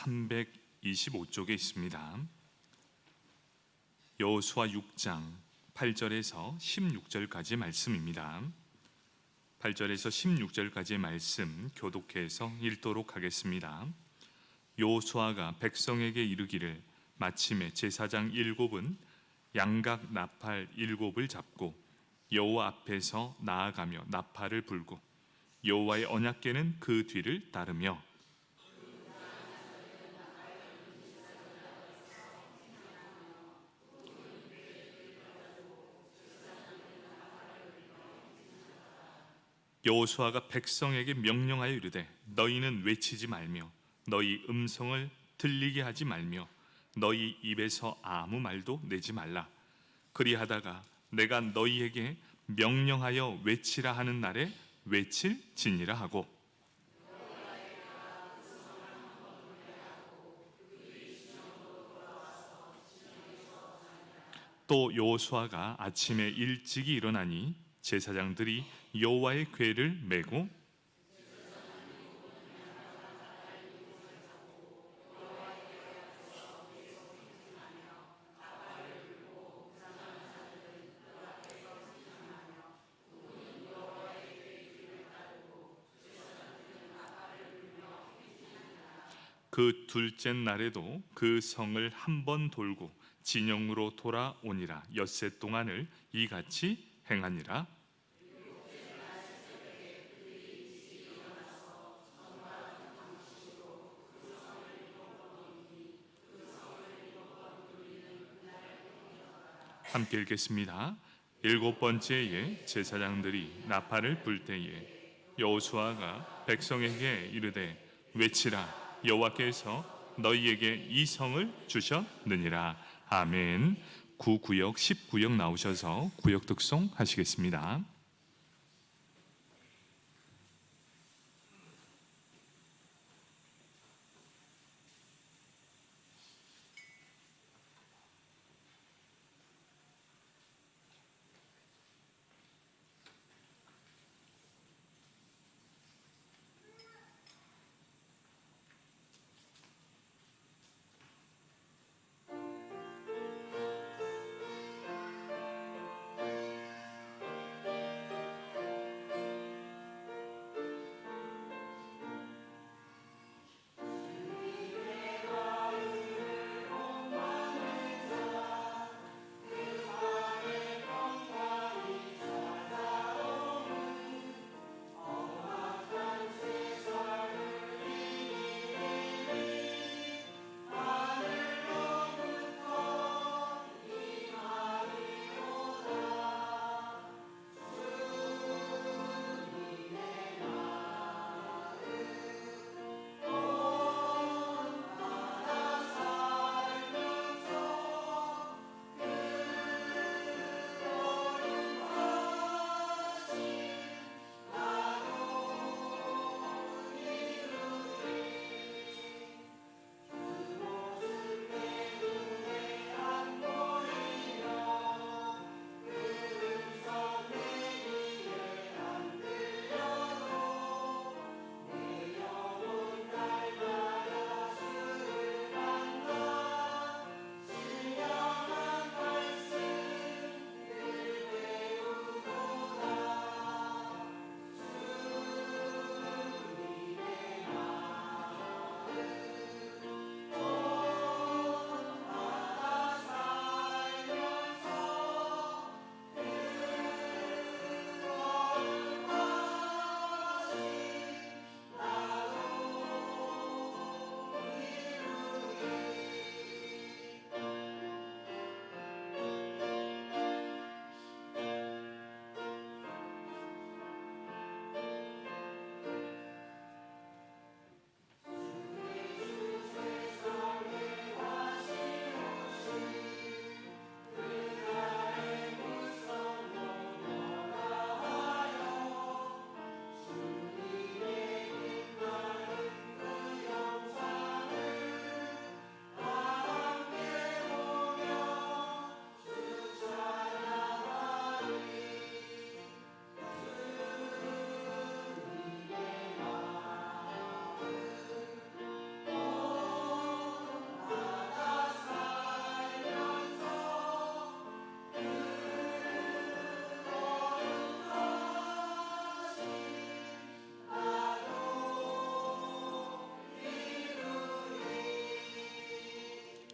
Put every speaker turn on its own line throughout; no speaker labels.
325쪽에 있습니다. 여호수아 6장 8절에서 16절까지 말씀입니다. 8절에서 16절까지의 말씀 교독해서 읽도록 하겠습니다. 여호수아가 백성에게 이르기를 마침에 제사장 7은 양각 나팔 7을 잡고 여호와 앞에서 나아가며 나팔을 불고 여호와의 언약궤는 그 뒤를 따르며 여호수아가 백성에게 명령하여 이르되 너희는 외치지 말며 너희 음성을 들리게 하지 말며 너희 입에서 아무 말도 내지 말라. 그리하다가 내가 너희에게 명령하여 외치라 하는 날에 외칠지니라 하고 또 여호수아가 아침에 일찍이 일어나니 제사장들이 여호와의 궤를 메고 그 둘째 날에도 그 성을 한 번 돌고 진영으로 돌아오니라. 엿새 동안을 이같이 행하니라. 함께 읽겠습니다. 7번째에 제사장들이 나팔을 불 때에 여호수아가 백성에게 이르되 외치라. 여호와께서 너희에게 이 성을 주셨느니라. 아멘. 9구역 10구역 나오셔서 구역 독송 하시겠습니다.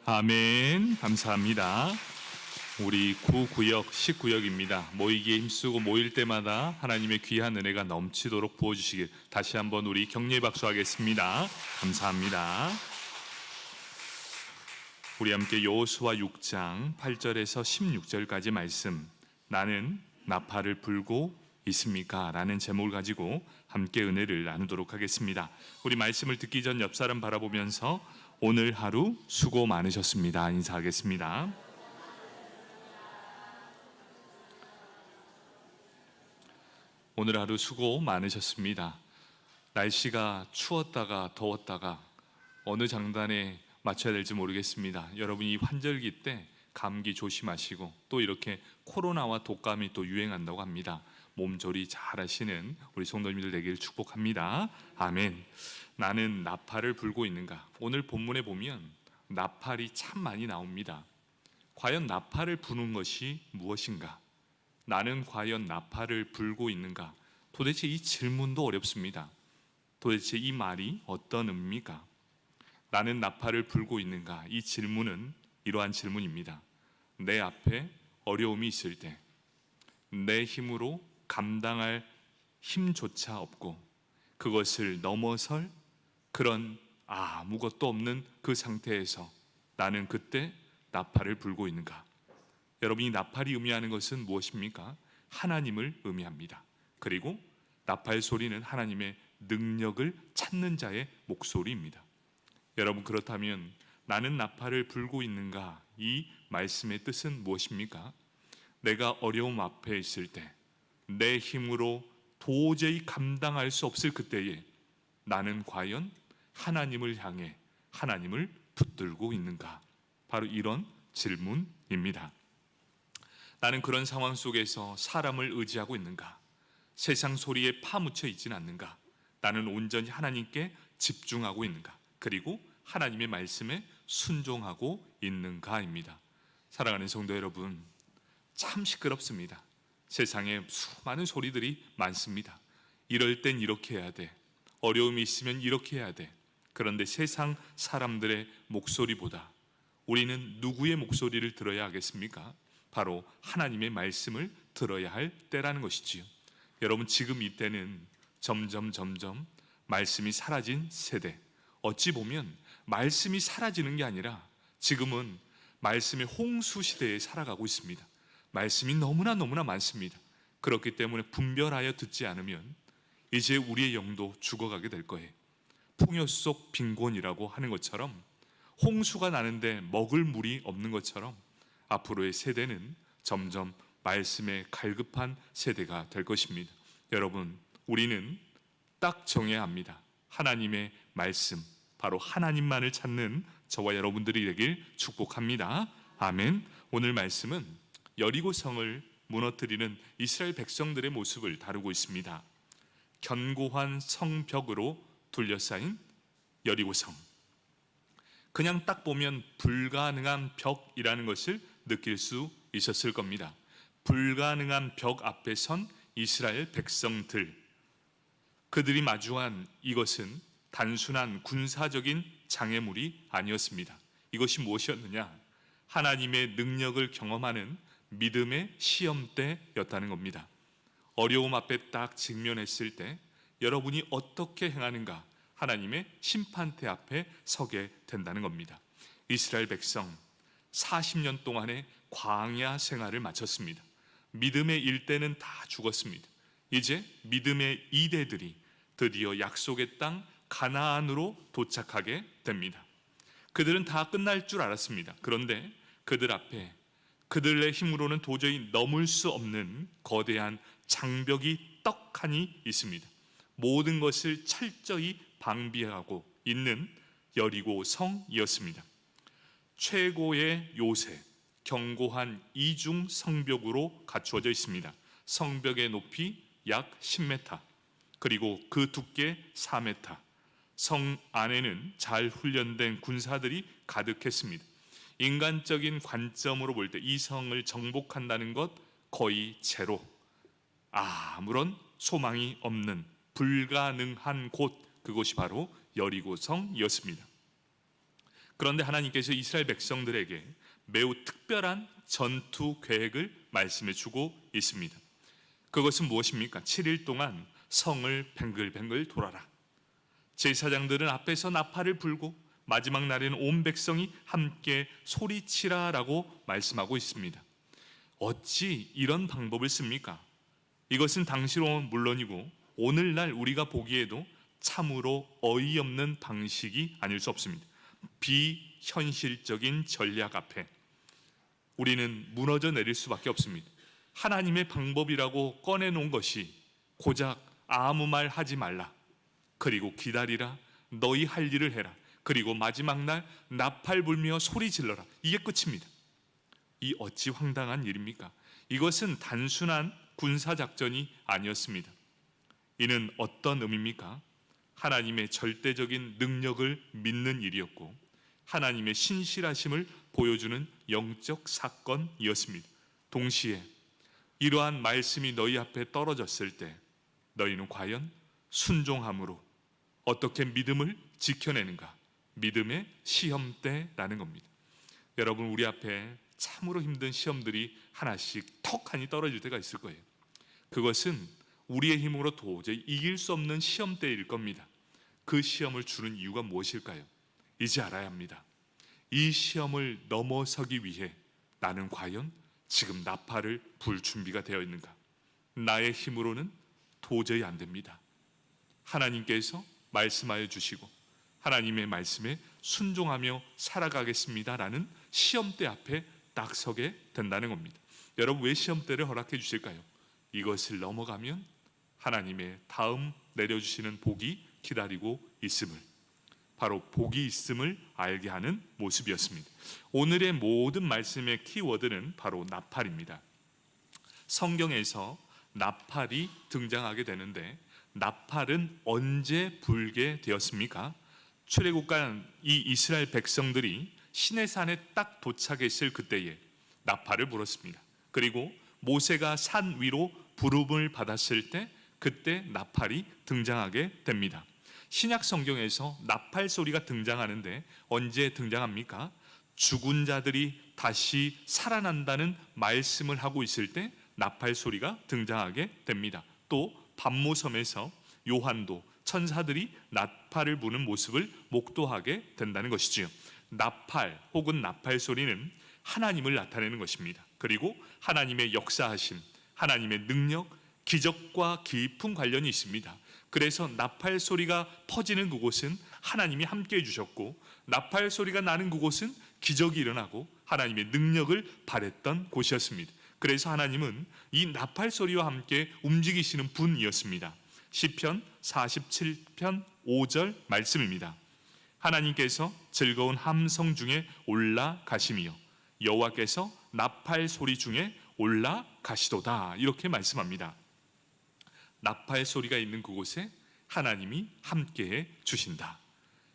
아멘. 감사합니다. 우리 9구역 10구역입니다. 모이기에 힘쓰고 모일 때마다 하나님의 귀한 은혜가 넘치도록 부어주시길 다시 한번 우리 격려의 박수하겠습니다. 감사합니다. 우리 함께 여호수아 6장 8절에서 16절까지 말씀, 나는 나팔을 불고 있습니까? 라는 제목을 가지고 함께 은혜를 나누도록 하겠습니다. 우리 말씀을 듣기 전 옆 사람 바라보면서 오늘 하루 수고 많으셨습니다 인사하겠습니다. 오늘 하루 수고 많으셨습니다. 날씨가 추웠다가 더웠다가 어느 장단에 맞춰야 될지 모르겠습니다. 여러분, 이 환절기 때 감기 조심하시고, 또 이렇게 코로나와 독감이 또 유행한다고 합니다. 몸조리 잘 하시는 우리 성도님들 되기를 축복합니다. 아멘. 나는 나팔을 불고 있는가? 오늘 본문에 보면 나팔이 참 많이 나옵니다. 과연 나팔을 부는 것이 무엇인가? 나는 과연 나팔을 불고 있는가? 도대체 이 질문도 어렵습니다. 도대체 이 말이 어떤 의미입니까? 나는 나팔을 불고 있는가? 이 질문은 이러한 질문입니다. 내 앞에 어려움이 있을 때, 내 힘으로 감당할 힘조차 없고 그것을 넘어설 그런 아무것도 없는 그 상태에서 나는 그때 나팔을 불고 있는가? 여러분이 나팔이 의미하는 것은 무엇입니까? 하나님을 의미합니다. 그리고 나팔 소리는 하나님의 능력을 찾는 자의 목소리입니다. 여러분, 그렇다면 나는 나팔을 불고 있는가? 이 말씀의 뜻은 무엇입니까? 내가 어려움 앞에 있을 때, 내 힘으로 도저히 감당할 수 없을 그때에 나는 과연 하나님을 향해 하나님을 붙들고 있는가? 바로 이런 질문입니다. 나는 그런 상황 속에서 사람을 의지하고 있는가? 세상 소리에 파묻혀 있지는 않는가? 나는 온전히 하나님께 집중하고 있는가? 그리고 하나님의 말씀에 순종하고 있는가입니다. 사랑하는 성도 여러분, 참 시끄럽습니다. 세상에 수많은 소리들이 많습니다. 이럴 땐 이렇게 해야 돼. 어려움이 있으면 이렇게 해야 돼. 그런데 세상 사람들의 목소리보다 우리는 누구의 목소리를 들어야 하겠습니까? 바로 하나님의 말씀을 들어야 할 때라는 것이지요. 여러분, 지금 이때는 점점 말씀이 사라진 세대, 어찌 보면 말씀이 사라지는 게 아니라 지금은 말씀의 홍수 시대에 살아가고 있습니다. 말씀이 너무나 많습니다. 그렇기 때문에 분별하여 듣지 않으면 이제 우리의 영도 죽어가게 될 거예요. 풍요 속 빈곤이라고 하는 것처럼, 홍수가 나는데 먹을 물이 없는 것처럼 앞으로의 세대는 점점 말씀에 갈급한 세대가 될 것입니다. 여러분, 우리는 딱 정해야 합니다. 하나님의 말씀, 바로 하나님만을 찾는 저와 여러분들이 되길 축복합니다. 아멘. 오늘 말씀은 여리고성을 무너뜨리는 이스라엘 백성들의 모습을 다루고 있습니다. 견고한 성벽으로 둘러싸인 여리고성, 그냥 딱 보면 불가능한 벽이라는 것을 느낄 수 있었을 겁니다. 불가능한 벽 앞에 선 이스라엘 백성들, 그들이 마주한 이것은 단순한 군사적인 장애물이 아니었습니다. 이것이 무엇이었느냐? 하나님의 능력을 경험하는 믿음의 시험대였다는 겁니다. 어려움 앞에 딱 직면했을 때 여러분이 어떻게 행하는가? 하나님의 심판대 앞에 서게 된다는 겁니다. 이스라엘 백성 40년 동안의 광야 생활을 마쳤습니다. 믿음의 1대는 다 죽었습니다. 이제 믿음의 2대들이 드디어 약속의 땅 가나안으로 도착하게 됩니다. 그들은 다 끝날 줄 알았습니다. 그런데 그들 앞에 그들의 힘으로는 도저히 넘을 수 없는 거대한 장벽이 떡하니 있습니다. 모든 것을 철저히 방비하고 있는 여리고 성이었습니다. 최고의 요새, 견고한 이중 성벽으로 갖추어져 있습니다. 성벽의 높이 약 10m, 그리고 그 두께 4m. 성 안에는 잘 훈련된 군사들이 가득했습니다. 인간적인 관점으로 볼 때 이 성을 정복한다는 것 거의 제로, 아무런 소망이 없는 불가능한 곳, 그곳이 바로 여리고성이었습니다. 그런데 하나님께서 이스라엘 백성들에게 매우 특별한 전투 계획을 말씀해 주고 있습니다. 그것은 무엇입니까? 7일 동안 성을 뱅글뱅글 돌아라. 제사장들은 앞에서 나팔을 불고 마지막 날에는 온 백성이 함께 소리치라라고 말씀하고 있습니다. 어찌 이런 방법을 씁니까? 이것은 당시로 물론이고 오늘날 우리가 보기에도 참으로 어이없는 방식이 아닐 수 없습니다. 비현실적인 전략 앞에 우리는 무너져 내릴 수밖에 없습니다. 하나님의 방법이라고 꺼내놓은 것이 고작 아무 말 하지 말라, 그리고 기다리라, 너희 할 일을 해라, 그리고 마지막 날 나팔 불며 소리 질러라, 이게 끝입니다. 이 어찌 황당한 일입니까? 이것은 단순한 군사작전이 아니었습니다. 이는 어떤 의미입니까? 하나님의 절대적인 능력을 믿는 일이었고 하나님의 신실하심을 보여주는 영적 사건이었습니다. 동시에 이러한 말씀이 너희 앞에 떨어졌을 때 너희는 과연 순종함으로 어떻게 믿음을 지켜내는가? 믿음의 시험대라는 겁니다. 여러분, 우리 앞에 참으로 힘든 시험들이 하나씩 턱하니 떨어질 때가 있을 거예요. 그것은 우리의 힘으로 도저히 이길 수 없는 시험대일 겁니다. 그 시험을 주는 이유가 무엇일까요? 이제 알아야 합니다. 이 시험을 넘어서기 위해 나는 과연 지금 나팔을 불 준비가 되어 있는가? 나의 힘으로는 도저히 안 됩니다. 하나님께서 말씀하여 주시고 하나님의 말씀에 순종하며 살아가겠습니다라는 시험대 앞에 딱 서게 된다는 겁니다. 여러분, 왜 시험대를 허락해 주실까요? 이것을 넘어가면 하나님의 다음 내려주시는 복이 기다리고 있음을, 바로 복이 있음을 알게 하는 모습이었습니다. 오늘의 모든 말씀의 키워드는 바로 나팔입니다. 성경에서 나팔이 등장하게 되는데 나팔은 언제 불게 되었습니까? 출애굽한 이 이스라엘 백성들이 시내산에 딱 도착했을 그때에 나팔을 불었습니다. 그리고 모세가 산 위로 부름을 받았을 때 그때 나팔이 등장하게 됩니다. 신약 성경에서 나팔 소리가 등장하는데 언제 등장합니까? 죽은 자들이 다시 살아난다는 말씀을 하고 있을 때 나팔 소리가 등장하게 됩니다. 또 반모섬에서 요한도 천사들이 나팔을 부는 모습을 목도하게 된다는 것이지요. 나팔 혹은 나팔 소리는 하나님을 나타내는 것입니다. 그리고 하나님의 역사하심, 하나님의 능력, 기적과 깊은 관련이 있습니다. 그래서 나팔 소리가 퍼지는 그곳은 하나님이 함께해 주셨고 나팔 소리가 나는 그곳은 기적이 일어나고 하나님의 능력을 발했던 곳이었습니다. 그래서 하나님은 이 나팔 소리와 함께 움직이시는 분이었습니다. 시편 47편 5절 말씀입니다. 하나님께서 즐거운 함성 중에 올라가시며 여호와께서 나팔 소리 중에 올라가시도다, 이렇게 말씀합니다. 나팔 소리가 있는 그곳에 하나님이 함께해 주신다.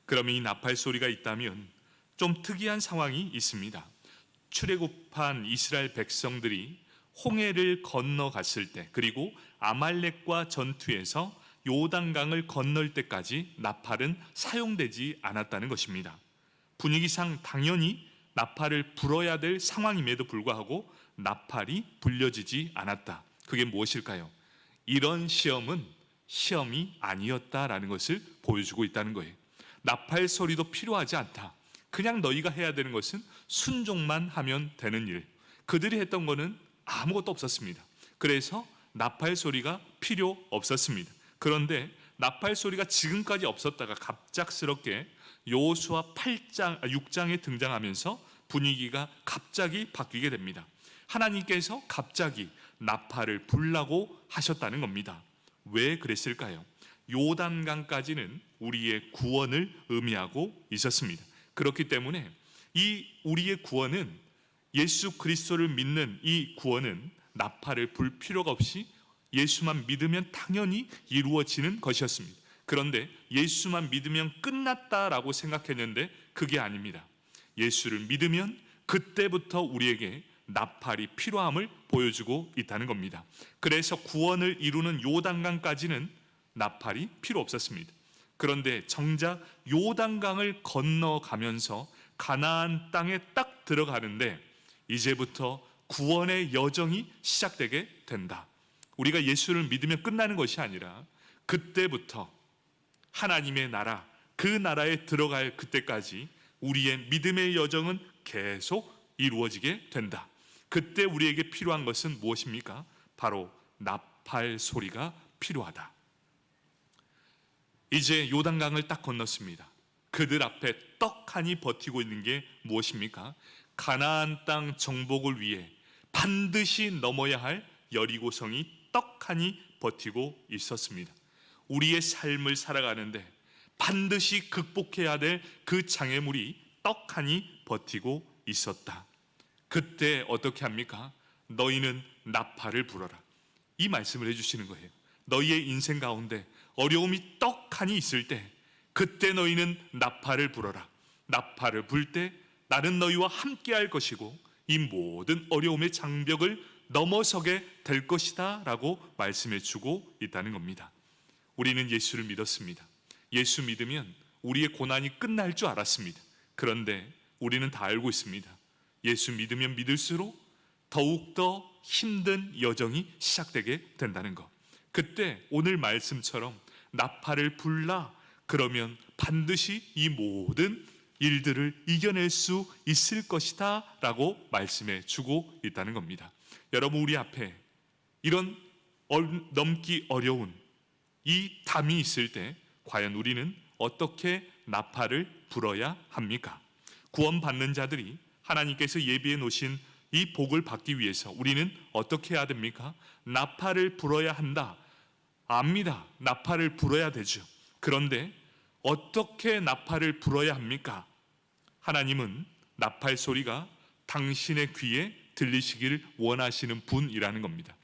그러면 이 나팔 소리가 있다면 좀 특이한 상황이 있습니다. 출애굽한 이스라엘 백성들이 홍해를 건너갔을 때, 그리고 아말렉과 전투에서 요단강을 건널 때까지 나팔은 사용되지 않았다는 것입니다. 분위기상 당연히 나팔을 불어야 될 상황임에도 불구하고 나팔이 불려지지 않았다. 그게 무엇일까요? 이런 시험은 시험이 아니었다라는 것을 보여주고 있다는 거예요. 나팔 소리도 필요하지 않다. 그냥 너희가 해야 되는 것은 순종만 하면 되는 일. 그들이 했던 것은 아무것도 없었습니다. 그래서 나팔 소리가 필요 없었습니다. 그런데 나팔 소리가 지금까지 없었다가 갑작스럽게 여호수아 6장에 등장하면서 분위기가 갑자기 바뀌게 됩니다. 하나님께서 갑자기 나팔을 불라고 하셨다는 겁니다. 왜 그랬을까요? 요단강까지는 우리의 구원을 의미하고 있었습니다. 그렇기 때문에 이 우리의 구원은, 예수 그리스도를 믿는 이 구원은 나팔을 불 필요가 없이 예수만 믿으면 당연히 이루어지는 것이었습니다. 그런데 예수만 믿으면 끝났다라고 생각했는데 그게 아닙니다. 예수를 믿으면 그때부터 우리에게 나팔이 필요함을 보여주고 있다는 겁니다. 그래서 구원을 이루는 요단강까지는 나팔이 필요 없었습니다. 그런데 정작 요단강을 건너가면서 가나안 땅에 딱 들어가는데 이제부터 구원의 여정이 시작되게 된다. 우리가 예수를 믿으면 끝나는 것이 아니라 그때부터 하나님의 나라, 그 나라에 들어갈 그때까지 우리의 믿음의 여정은 계속 이루어지게 된다. 그때 우리에게 필요한 것은 무엇입니까? 바로 나팔 소리가 필요하다. 이제 요단강을 딱 건넜습니다. 그들 앞에 떡하니 버티고 있는 게 무엇입니까? 가나안 땅 정복을 위해 반드시 넘어야 할 여리고성이 떡하니 버티고 있었습니다. 우리의 삶을 살아가는데 반드시 극복해야 될 그 장애물이 떡하니 버티고 있었다. 그때 어떻게 합니까? 너희는 나팔을 불어라. 이 말씀을 해주시는 거예요. 너희의 인생 가운데 어려움이 떡하니 있을 때 그때 너희는 나팔을 불어라. 나팔을 불 때 나는 너희와 함께 할 것이고 이 모든 어려움의 장벽을 넘어서게 될 것이다 라고 말씀해 주고 있다는 겁니다. 우리는 예수를 믿었습니다. 예수 믿으면 우리의 고난이 끝날 줄 알았습니다. 그런데 우리는 다 알고 있습니다. 예수 믿으면 믿을수록 더욱더 힘든 여정이 시작되게 된다는 것. 그때 오늘 말씀처럼 나팔을 불라 그러면 반드시 이 모든 일들을 이겨낼 수 있을 것이다 라고 말씀해 주고 있다는 겁니다. 여러분, 우리 앞에 이런 넘기 어려운 이 담이 있을 때 과연 우리는 어떻게 나팔을 불어야 합니까? 구원받는 자들이 하나님께서 예비해 놓으신 이 복을 받기 위해서 우리는 어떻게 해야 됩니까? 나팔을 불어야 한다. 압니다. 나팔을 불어야 되죠. 그런데 어떻게 나팔을 불어야 합니까? 하나님은 나팔 소리가 당신의 귀에 들리시기를 원하시는 분이라는 겁니다.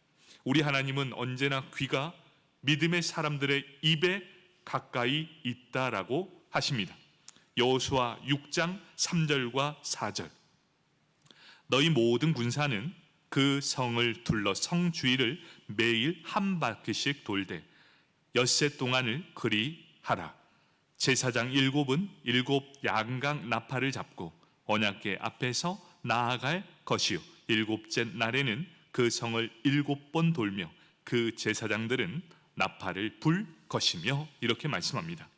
우리 하나님은 언제나 귀가 믿음의 사람들의 입에 가까이 있다라고 하십니다. 여호수아 6장 3절과 4절. 너희 모든 군사는 그 성을 둘러 성 주위를 매일 한 바퀴씩 돌되 엿새 동안을 그리 하라. 제사장 7은 7 양강 나팔을 잡고 언약궤 앞에서 나아갈 것이요 7째 날에는 그 성을 7번 돌며 그 제사장들은 나팔을 불 것이며 이렇게 말씀합니다.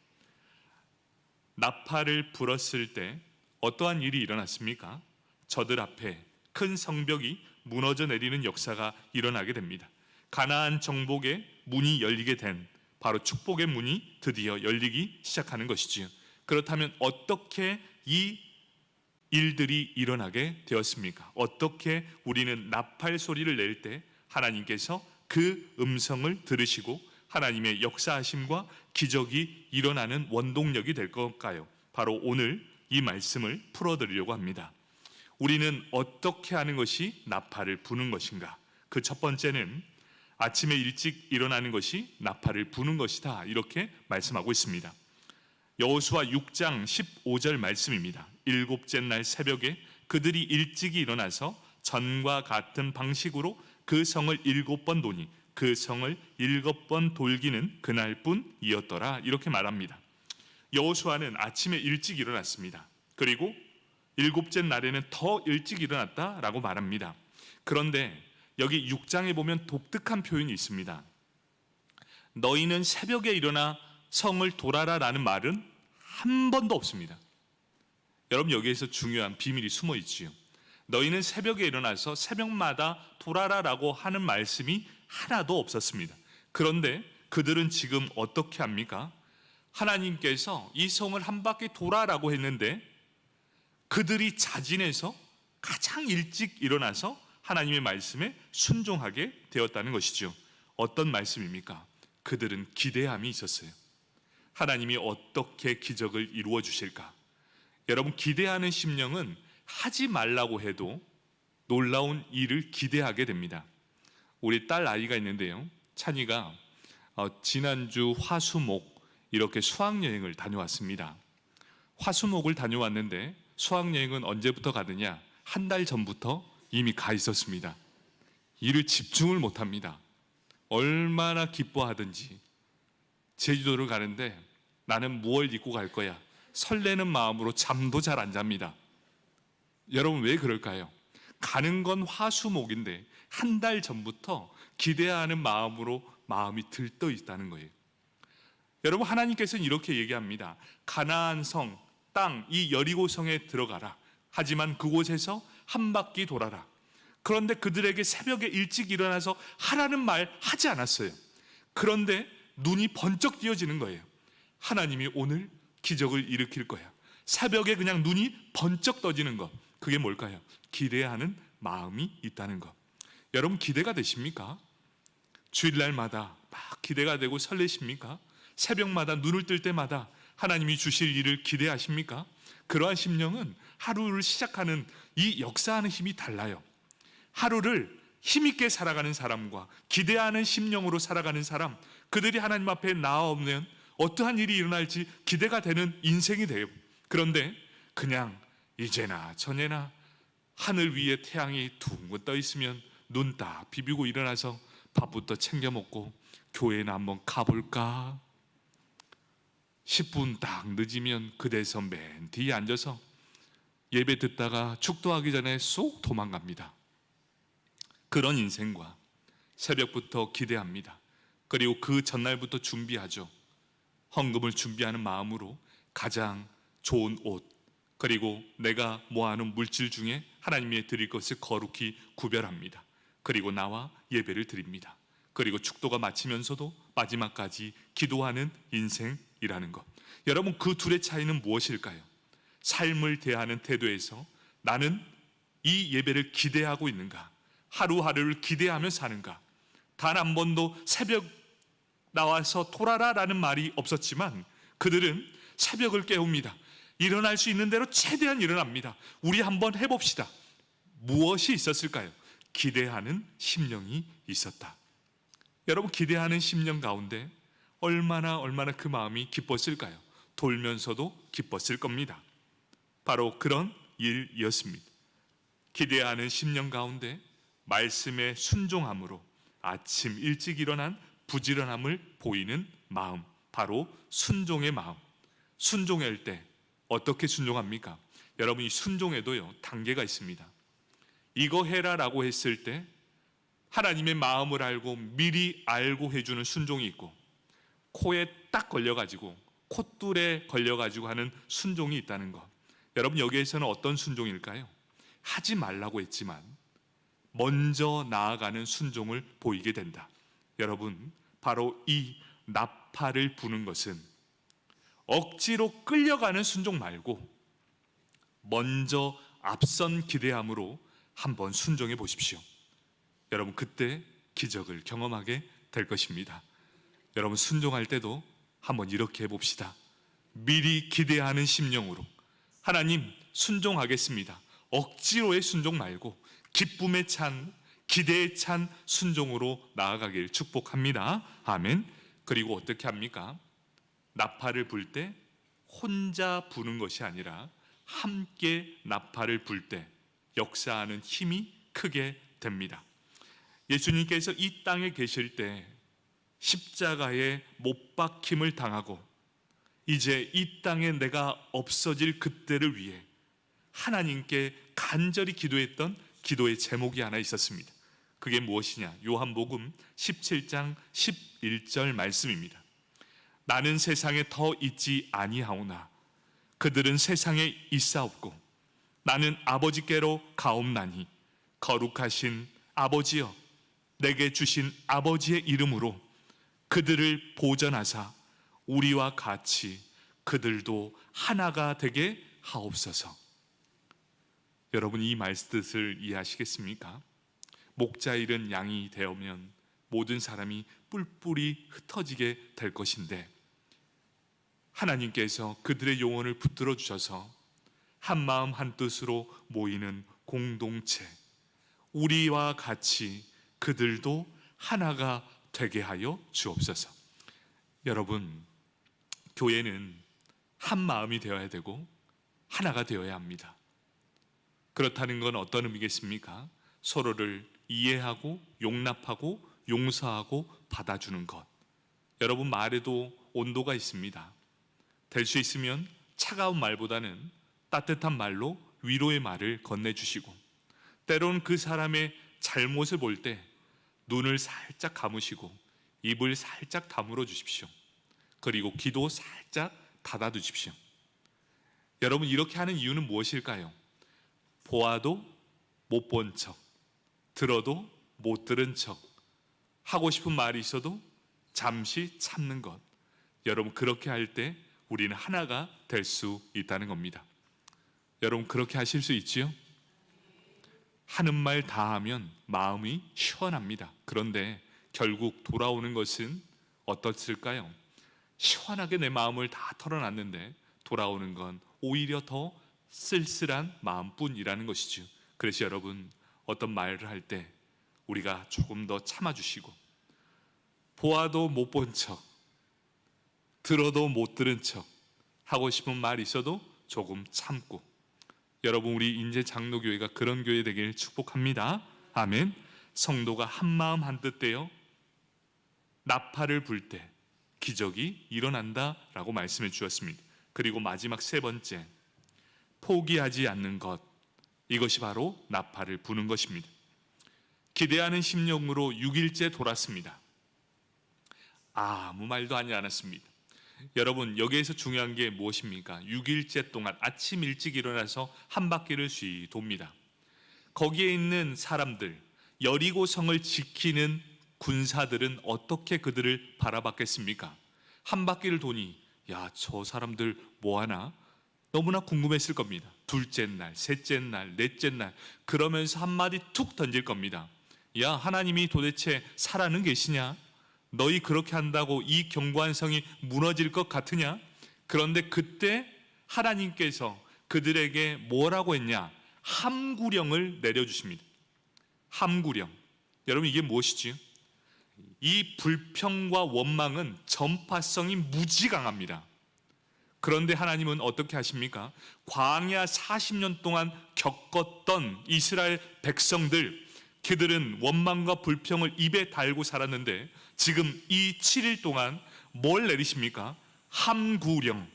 나팔을 불었을 때 어떠한 일이 일어났습니까? 저들 앞에 큰 성벽이 무너져 내리는 역사가 일어나게 됩니다. 가나안 정복의 문이 열리게 된 바로 축복의 문이 드디어 열리기 시작하는 것이지요. 그렇다면 어떻게 이 일들이 일어나게 되었습니까? 어떻게 우리는 나팔 소리를 낼 때 하나님께서 그 음성을 들으시고 하나님의 역사하심과 기적이 일어나는 원동력이 될 걸까요? 바로 오늘 이 말씀을 풀어드리려고 합니다. 우리는 어떻게 하는 것이 나팔을 부는 것인가? 그 첫 번째는 아침에 일찍 일어나는 것이 나팔을 부는 것이다, 이렇게 말씀하고 있습니다. 여호수아 6장 15절 말씀입니다. 7째 날 새벽에 그들이 일찍이 일어나서 전과 같은 방식으로 그 성을 7번 도니 그 성을 7번 돌기는 그날뿐이었더라, 이렇게 말합니다. 여호수아는 아침에 일찍 일어났습니다. 그리고 7째 날에는 더 일찍 일어났다라고 말합니다. 그런데 여기 6장에 보면 독특한 표현이 있습니다. 너희는 새벽에 일어나 성을 돌아라 라는 말은 한 번도 없습니다. 여러분, 여기에서 중요한 비밀이 숨어 있지요. 너희는 새벽에 일어나서 새벽마다 돌아라 라고 하는 말씀이 하나도 없었습니다. 그런데 그들은 지금 어떻게 합니까? 하나님께서 이 성을 한 바퀴 돌아라고 했는데 그들이 자진해서 가장 일찍 일어나서 하나님의 말씀에 순종하게 되었다는 것이죠. 어떤 말씀입니까? 그들은 기대함이 있었어요. 하나님이 어떻게 기적을 이루어 주실까? 여러분, 기대하는 심령은 하지 말라고 해도 놀라운 일을 기대하게 됩니다. 우리 딸 아이가 있는데요, 찬이가 지난주 화수목 이렇게 수학여행을 다녀왔습니다. 화수목을 다녀왔는데 수학여행은 언제부터 가느냐? 한 달 전부터 이미 가 있었습니다. 일을 집중을 못합니다. 얼마나 기뻐하든지. 제주도를 가는데 나는 무얼 입고 갈 거야? 설레는 마음으로 잠도 잘 안 잡니다. 여러분 왜 그럴까요? 가는 건 화수목인데 한 달 전부터 기대하는 마음으로 마음이 들떠 있다는 거예요. 여러분, 하나님께서는 이렇게 얘기합니다. 가나안 성, 땅, 이 여리고성에 들어가라. 하지만 그곳에서 한 바퀴 돌아라. 그런데 그들에게 새벽에 일찍 일어나서 하라는 말 하지 않았어요. 그런데 눈이 번쩍 띄어지는 거예요. 하나님이 오늘 기적을 일으킬 거야. 새벽에 그냥 눈이 번쩍 떠지는 것. 그게 뭘까요? 기대하는 마음이 있다는 것. 여러분, 기대가 되십니까? 주일날마다 막 기대가 되고 설레십니까? 새벽마다 눈을 뜰 때마다 하나님이 주실 일을 기대하십니까? 그러한 심령은 하루를 시작하는 이 역사하는 힘이 달라요. 하루를 힘있게 살아가는 사람과 기대하는 심령으로 살아가는 사람, 그들이 하나님 앞에 나아오면 어떠한 일이 일어날지 기대가 되는 인생이 돼요. 그런데 그냥 이제나 저제나 하늘 위에 태양이 둥근 떠 있으면 눈 딱 비비고 일어나서 밥부터 챙겨 먹고 교회나 한번 가볼까? 10분 딱 늦으면 그대서 맨 뒤에 앉아서 예배 듣다가 축도하기 전에 쏙 도망갑니다. 그런 인생과 새벽부터 기대합니다. 그리고 그 전날부터 준비하죠. 헌금을 준비하는 마음으로 가장 좋은 옷, 그리고 내가 모아놓은 물질 중에 하나님께 드릴 것을 거룩히 구별합니다. 그리고 나와 예배를 드립니다. 그리고 축도가 마치면서도 마지막까지 기도하는 인생이라는 것. 여러분, 그 둘의 차이는 무엇일까요? 삶을 대하는 태도에서 나는 이 예배를 기대하고 있는가? 하루하루를 기대하며 사는가? 단 한 번도 새벽 나와서 돌아라 라는 말이 없었지만 그들은 새벽을 깨웁니다. 일어날 수 있는 대로 최대한 일어납니다. 우리 한번 해봅시다. 무엇이 있었을까요? 기대하는 심령이 있었다. 여러분, 기대하는 심령 가운데 얼마나 그 마음이 기뻤을까요? 돌면서도 기뻤을 겁니다. 바로 그런 일이었습니다. 기대하는 심령 가운데 말씀에 순종함으로 아침 일찍 일어난 부지런함을 보이는 마음, 바로 순종의 마음. 순종할 때 어떻게 순종합니까? 여러분, 이 순종에도요 단계가 있습니다. 이거 해라라고 했을 때 하나님의 마음을 알고 미리 알고 해주는 순종이 있고, 코에 딱 걸려가지고 콧줄에 걸려가지고 하는 순종이 있다는 것. 여러분, 여기에서는 어떤 순종일까요? 하지 말라고 했지만 먼저 나아가는 순종을 보이게 된다. 여러분, 바로 이 나팔을 부는 것은 억지로 끌려가는 순종 말고 먼저 앞선 기대함으로 한번 순종해 보십시오. 여러분, 그때 기적을 경험하게 될 것입니다. 여러분, 순종할 때도 한번 이렇게 해봅시다. 미리 기대하는 심령으로 하나님 순종하겠습니다. 억지로의 순종 말고 기쁨에 찬, 기대에 찬 순종으로 나아가길 축복합니다. 아멘. 그리고 어떻게 합니까? 나팔을 불 때 혼자 부는 것이 아니라 함께 나팔을 불 때 역사하는 힘이 크게 됩니다. 예수님께서 이 땅에 계실 때 십자가에 못 박힘을 당하고 이제 이 땅에 내가 없어질 그때를 위해 하나님께 간절히 기도했던 기도의 제목이 하나 있었습니다. 그게 무엇이냐? 요한복음 17장 11절 말씀입니다. 나는 세상에 더 있지 아니하오나 그들은 세상에 있사옵고 나는 아버지께로 가옵나니 거룩하신 아버지여 내게 주신 아버지의 이름으로 그들을 보전하사 우리와 같이 그들도 하나가 되게 하옵소서. 여러분, 이 말씀을 이해하시겠습니까? 목자 잃은 양이 되어면 모든 사람이 뿔뿔이 흩어지게 될 것인데 하나님께서 그들의 영혼을 붙들어 주셔서 한 마음 한 뜻으로 모이는 공동체, 우리와 같이 그들도 하나가 되게 하여 주옵소서. 여러분, 교회는 한 마음이 되어야 되고 하나가 되어야 합니다. 그렇다는 건 어떤 의미겠습니까? 서로를 이해하고 용납하고 용서하고 받아주는 것. 여러분, 말에도 온도가 있습니다. 될 수 있으면 차가운 말보다는 따뜻한 말로 위로의 말을 건네주시고, 때로는 그 사람의 잘못을 볼 때 눈을 살짝 감으시고 입을 살짝 다물어 주십시오. 그리고 귀도 살짝 닫아 두십시오. 여러분, 이렇게 하는 이유는 무엇일까요? 보아도 못 본 척, 들어도 못 들은 척, 하고 싶은 말이 있어도 잠시 참는 것. 여러분, 그렇게 할 때 우리는 하나가 될 수 있다는 겁니다. 여러분, 그렇게 하실 수 있지요? 하는 말 다 하면 마음이 시원합니다. 그런데 결국 돌아오는 것은 어떻을까요? 시원하게 내 마음을 다 털어놨는데 돌아오는 건 오히려 더 쓸쓸한 마음뿐이라는 것이죠. 그래서 여러분, 어떤 말을 할 때 우리가 조금 더 참아주시고, 보아도 못 본 척, 들어도 못 들은 척, 하고 싶은 말 있어도 조금 참고, 여러분, 우리 인제 장로교회가 그런 교회 되길 축복합니다. 아멘. 성도가 한마음 한뜻 되어 나팔을 불 때 기적이 일어난다라고 말씀해 주셨습니다. 그리고 마지막 세 번째, 포기하지 않는 것. 이것이 바로 나팔을 부는 것입니다. 기대하는 심령으로 6일째 돌았습니다. 아무 말도 하지 않았습니다. 여러분, 여기에서 중요한 게 무엇입니까? 6일째 동안 아침 일찍 일어나서 한 바퀴를 쉬 돕니다. 거기에 있는 사람들, 여리고 성을 지키는 군사들은 어떻게 그들을 바라봤겠습니까? 한 바퀴를 도니, 야, 저 사람들 뭐하나? 너무나 궁금했을 겁니다. 둘째 날, 셋째 날, 넷째 날, 그러면서 한마디 툭 던질 겁니다. 야, 하나님이 도대체 살아는 계시냐? 너희 그렇게 한다고 이 견고한 성이 무너질 것 같으냐? 그런데 그때 하나님께서 그들에게 뭐라고 했냐? 함구령을 내려주십니다. 함구령. 여러분, 이게 무엇이지요? 이 불평과 원망은 전파성이 무지 강합니다. 그런데 하나님은 어떻게 하십니까? 광야 40년 동안 겪었던 이스라엘 백성들, 그들은 원망과 불평을 입에 달고 살았는데 지금 이 7일 동안 뭘 내리십니까? 함구령.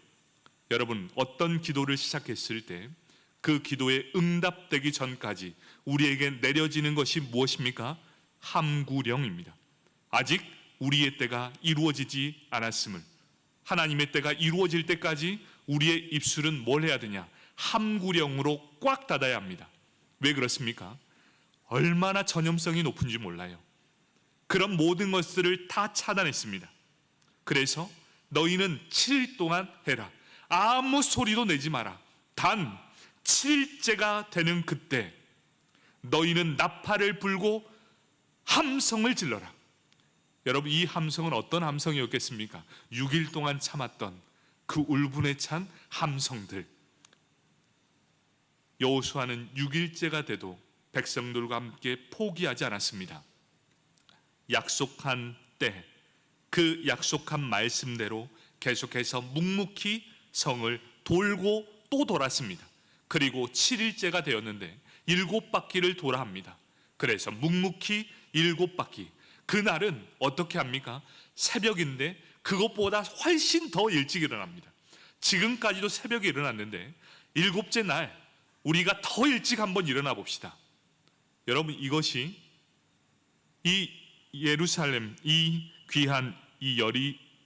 여러분, 어떤 기도를 시작했을 때 그 기도에 응답되기 전까지 우리에게 내려지는 것이 무엇입니까? 함구령입니다. 아직 우리의 때가 이루어지지 않았음을, 하나님의 때가 이루어질 때까지 우리의 입술은 뭘 해야 되냐? 함구령으로 꽉 닫아야 합니다. 왜 그렇습니까? 얼마나 전염성이 높은지 몰라요. 그런 모든 것들을 다 차단했습니다. 그래서 너희는 7일 동안 해라. 아무 소리도 내지 마라. 단 7일째가 되는 그때 너희는 나팔을 불고 함성을 질러라. 여러분, 이 함성은 어떤 함성이었겠습니까? 6일 동안 참았던 그 울분에 찬 함성들. 여호수아는 6일째가 돼도 백성들과 함께 포기하지 않았습니다. 약속한 때, 그 약속한 말씀대로 계속해서 묵묵히 성을 돌고 또 돌았습니다. 그리고 7일째가 되었는데 7바퀴를 돌아 합니다. 그래서 묵묵히 7바퀴. 그날은 어떻게 합니까? 새벽인데 그것보다 훨씬 더 일찍 일어납니다. 지금까지도 새벽에 일어났는데 7째 날 우리가 더 일찍 한번 일어나 봅시다. 여러분, 이것이 이 예루살렘, 이 귀한 이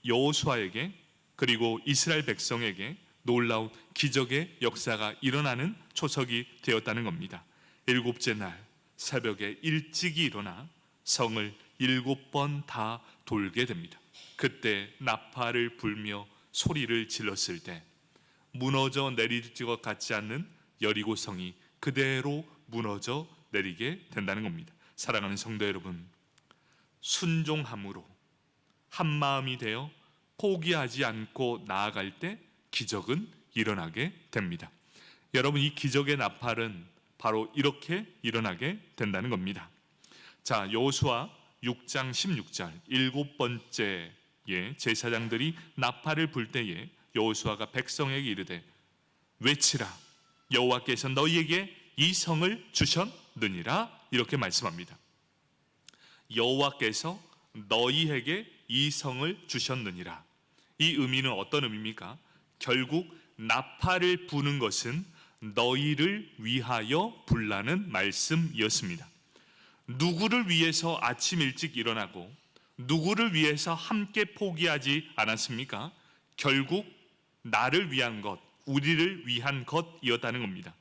여호수아에게, 그리고 이스라엘 백성에게 놀라운 기적의 역사가 일어나는 초석이 되었다는 겁니다. 7째 날 새벽에 일찍이 일어나 성을 7번 다 돌게 됩니다. 그때 나팔을 불며 소리를 질렀을 때 무너져 내릴 것 같지 않는 여리고 성이 그대로 무너져 내리게 된다는 겁니다. 사랑하는 성도 여러분, 순종함으로 한마음이 되어 포기하지 않고 나아갈 때 기적은 일어나게 됩니다. 여러분, 이 기적의 나팔은 바로 이렇게 일어나게 된다는 겁니다. 자, 여호수아 6장 16절, 7번째에 제사장들이 나팔을 불 때에 여호수아가 백성에게 이르되 외치라, 여호와께서 너희에게 이 성을 주셨느니라. 이렇게 말씀합니다. 여호와께서 너희에게 이 성을 주셨느니라. 이 의미는 어떤 의미입니까? 결국 나팔을 부는 것은 너희를 위하여 불라는 말씀이었습니다. 누구를 위해서 아침 일찍 일어나고 누구를 위해서 함께 포기하지 않았습니까? 결국 나를 위한 것, 우리를 위한 것이었다는 겁니다.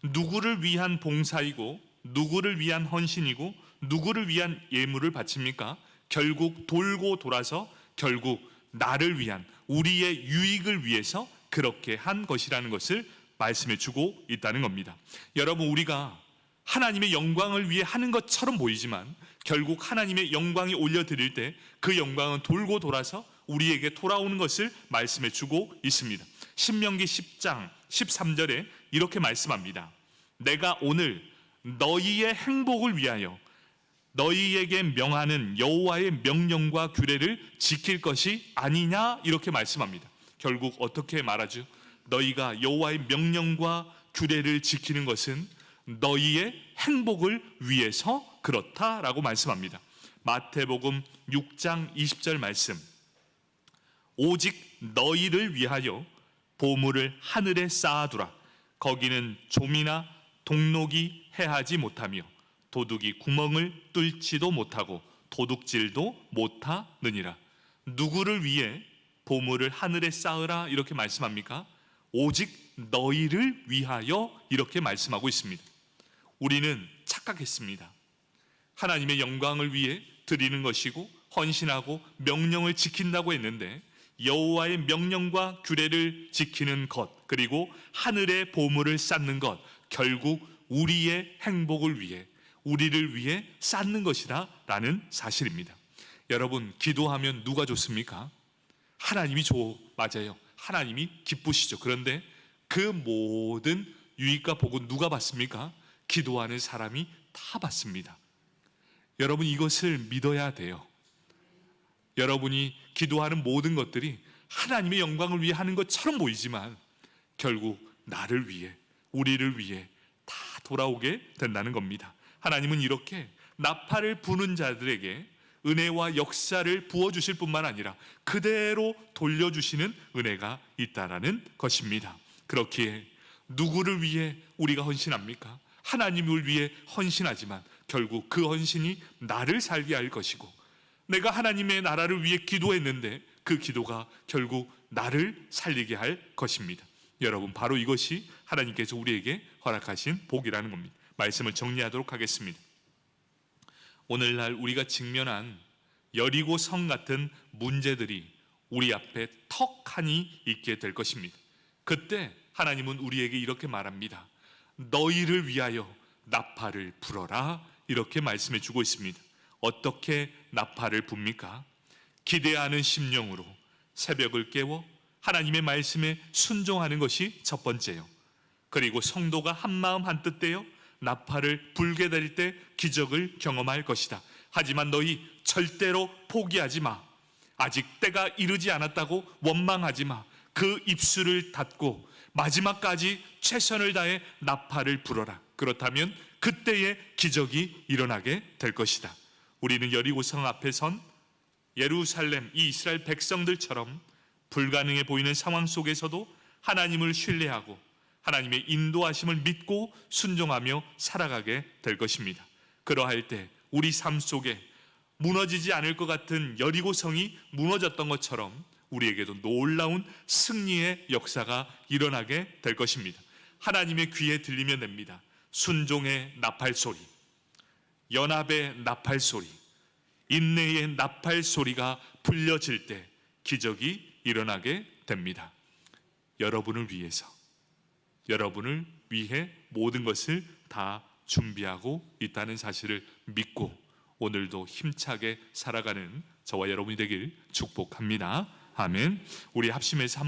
누구를 위한 봉사이고 누구를 위한 헌신이고 누구를 위한 예물을 바칩니까? 결국 돌고 돌아서 결국 나를 위한, 우리의 유익을 위해서 그렇게 한 것이라는 것을 말씀해 주고 있다는 겁니다. 여러분, 우리가 하나님의 영광을 위해 하는 것처럼 보이지만 결국 하나님의 영광이 올려드릴 때 그 영광은 돌고 돌아서 우리에게 돌아오는 것을 말씀해 주고 있습니다. 신명기 10장 13절에 이렇게 말씀합니다. 내가 오늘 너희의 행복을 위하여 너희에게 명하는 여호와의 명령과 규례를 지킬 것이 아니냐, 이렇게 말씀합니다. 결국 어떻게 말하죠? 너희가 여호와의 명령과 규례를 지키는 것은 너희의 행복을 위해서 그렇다라고 말씀합니다. 마태복음 6장 20절 말씀, 오직 너희를 위하여 보물을 하늘에 쌓아두라. 거기는 좀이나 동록이 해하지 못하며 도둑이 구멍을 뚫지도 못하고 도둑질도 못하느니라. 누구를 위해 보물을 하늘에 쌓으라 이렇게 말씀합니까? 오직 너희를 위하여 이렇게 말씀하고 있습니다. 우리는 착각했습니다. 하나님의 영광을 위해 드리는 것이고 헌신하고 명령을 지킨다고 했는데 여호와의 명령과 규례를 지키는 것, 그리고 하늘의 보물을 쌓는 것, 결국 우리의 행복을 위해, 우리를 위해 쌓는 것이다 라는 사실입니다. 여러분, 기도하면 누가 좋습니까? 하나님이 맞아요. 하나님이 기쁘시죠. 그런데 그 모든 유익과 복은 누가 받습니까? 기도하는 사람이 다 받습니다. 여러분, 이것을 믿어야 돼요. 여러분이 기도하는 모든 것들이 하나님의 영광을 위해 하는 것처럼 보이지만 결국 나를 위해, 우리를 위해 다 돌아오게 된다는 겁니다. 하나님은 이렇게 나팔을 부는 자들에게 은혜와 역사를 부어주실 뿐만 아니라 그대로 돌려주시는 은혜가 있다라는 것입니다. 그렇기에 누구를 위해 우리가 헌신합니까? 하나님을 위해 헌신하지만 결국 그 헌신이 나를 살게 할 것이고, 내가 하나님의 나라를 위해 기도했는데 그 기도가 결국 나를 살리게 할 것입니다. 여러분, 바로 이것이 하나님께서 우리에게 허락하신 복이라는 겁니다. 말씀을 정리하도록 하겠습니다. 오늘날 우리가 직면한 여리고 성 같은 문제들이 우리 앞에 턱하니 있게 될 것입니다. 그때 하나님은 우리에게 이렇게 말합니다. 너희를 위하여 나팔을 불어라, 이렇게 말씀해 주고 있습니다. 어떻게 나팔을 붑니까? 기대하는 심령으로 새벽을 깨워 하나님의 말씀에 순종하는 것이 첫 번째요. 그리고 성도가 한마음 한뜻 되어 나팔을 불게 될 때 기적을 경험할 것이다. 하지만 너희 절대로 포기하지 마. 아직 때가 이르지 않았다고 원망하지 마. 그 입술을 닫고 마지막까지 최선을 다해 나팔을 불어라. 그렇다면 그때의 기적이 일어나게 될 것이다. 우리는 여리고성 앞에 선 예루살렘, 이 이스라엘 백성들처럼 불가능해 보이는 상황 속에서도 하나님을 신뢰하고 하나님의 인도하심을 믿고 순종하며 살아가게 될 것입니다. 그러할 때 우리 삶 속에 무너지지 않을 것 같은 여리고성이 무너졌던 것처럼 우리에게도 놀라운 승리의 역사가 일어나게 될 것입니다. 하나님의 귀에 들리면 됩니다. 순종의 나팔 소리, 연합의 나팔 소리, 인내의 나팔 소리가 불려질 때 기적이 일어나게 됩니다. 여러분을 위해서, 여러분을 위해 모든 것을 다 준비하고 있다는 사실을 믿고 오늘도 힘차게 살아가는 저와 여러분이 되길 축복합니다. 아멘. 우리 합심해서